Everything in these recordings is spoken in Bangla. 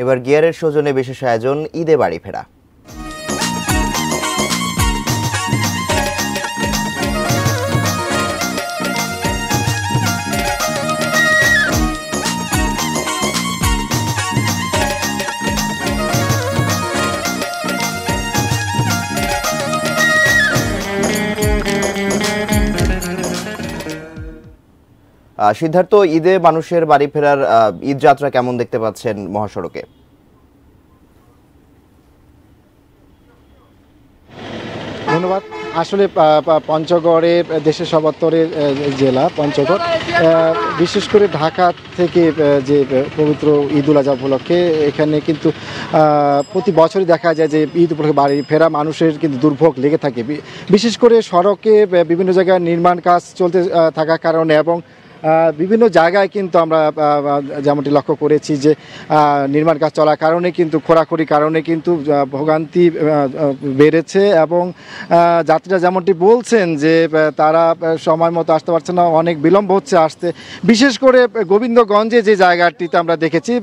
এবার গিয়ারের সৌজন্যে বিশেষ আয়োজন ঈদে বাড়ি ফেরা। সিদ্ধার্থ, ঈদে মানুষের বাড়ি ফেরার ঈদ যাত্রা কেমন দেখতে পাচ্ছেন মহাসড়কে? ধন্যবাদ। আসলে পঞ্চগড়ের দেশের সর্বোত্তরের জেলা পঞ্চগড়, বিশেষ করে ঢাকা থেকে যে পবিত্র ঈদ উল আজহা উপলক্ষে এখানে কিন্তু প্রতি বছরই দেখা যায় যে ঈদ উপলক্ষে বাড়ি ফেরা মানুষের কিন্তু দুর্ভোগ লেগে থাকে। বিশেষ করে সড়কে বিভিন্ন জায়গায় নির্মাণ কাজ চলতে থাকার কারণে এবং বিভিন্ন জায়গায় কিন্তু আমরা যেমনটি লক্ষ্য করেছি যে নির্মাণ কাজ চলার কারণে কিন্তু খোরাখুরির কারণে কিন্তু ভোগান্তি বেড়েছে এবং যাত্রীরা যেমনটি বলছেন যে তারা সময় মতো আসতে পারছে না, অনেক বিলম্ব হচ্ছে আসতে। বিশেষ করে গোবিন্দগঞ্জে যে জায়গাটিতে আমরা দেখেছি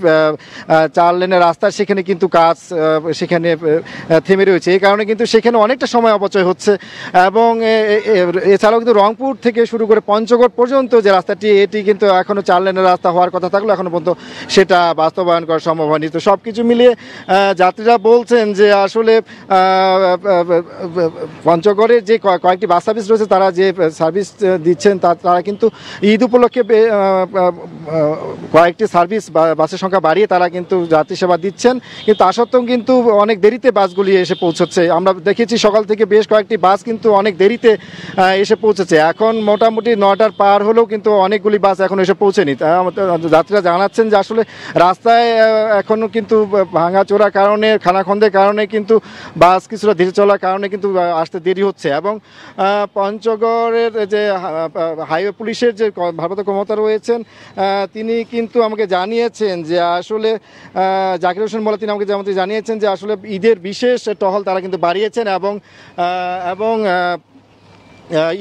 4 লেনের রাস্তা, সেখানে কিন্তু কাজ সেখানে থেমে রয়েছে। এই কারণে কিন্তু সেখানে অনেকটা সময় অপচয় হচ্ছে এবং এছাড়াও কিন্তু রংপুর থেকে শুরু করে পঞ্চগড় পর্যন্ত যে রাস্তাটি এটি কিন্তু এখনো 4 লেনের রাস্তা হওয়ার কথা থাকলেও এখনো পর্যন্ত সেটা বাস্তবায়ন করা সম্ভব হয়নি। তো সব কিছু মিলিয়ে যাত্রীরা বলছেন যে আসলে পঞ্চগড়ের যে কয়েকটি বাস সার্ভিস রয়েছে তারা যে সার্ভিস দিচ্ছেন তারা কিন্তু ঈদ উপলক্ষে কয়েকটি সার্ভিস বাসের সংখ্যা বাড়িয়ে তারা কিন্তু যাত্রী সেবা দিচ্ছেন, কিন্তু তা সত্ত্বেও কিন্তু অনেক দেরিতে বাসগুলি এসে পৌঁছচ্ছে। আমরা দেখেছি সকাল থেকে বেশ কয়েকটি বাস কিন্তু অনেক দেরিতে এসে পৌঁছেছে। এখন মোটামুটি 9টার পার হলেও কিন্তু অনেকগুলি বাস এখন এসে পৌঁছেনি। যাত্রীরা জানাচ্ছেন যে আসলে রাস্তায় এখনও কিন্তু ভাঙাচোরার কারণে, খানাখন্দের কারণে কিন্তু বাস কিছুটা ধীরে চলার কারণে কিন্তু আসতে দেরি হচ্ছে এবং পঞ্চগড়ের যে হাইওয়ে পুলিশের যে ভারপ্রাপ্ত কর্মকর্তা রয়েছেন তিনি কিন্তু আমাকে জানিয়েছেন যে আসলে জাকির হোসেন মোল্লা, তিনি আমাকে যেমন জানিয়েছেন যে আসলে ঈদের বিশেষ টহল তারা কিন্তু বাড়িয়েছেন এবং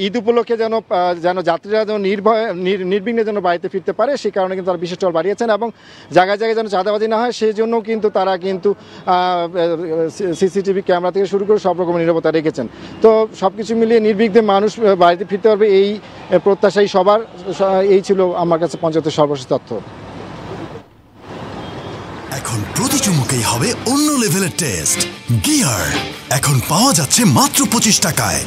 ঈদ উপলক্ষে যেন যাত্রীরা যেন নির্বিঘ্নে যেন বাড়িতে ফিরতে পারে সেই কারণে কিন্তু তারা বিশেষ টহল বাড়িয়েছেন এবং জায়গায় জায়গায় যেন চাঁদাবাজি না হয় সেই জন্য কিন্তু তারা কিন্তু সিসিটিভি ক্যামেরা থেকে শুরু করে সব রকমের নিরাপত্তা রেখেছেন। তো সব কিছু মিলিয়ে নির্বিঘ্নে মানুষ বাড়িতে ফিরতে পারবে এই প্রত্যাশাই সবার। এই ছিল আমার কাছে পঞ্চায়েতের সর্বশেষ তথ্য। এখন প্রতি চুমুকেই হবে অন্য লেভেলের টেস্ট। গিয়ার এখন পাওয়া যাচ্ছে মাত্র 25 টাকায়।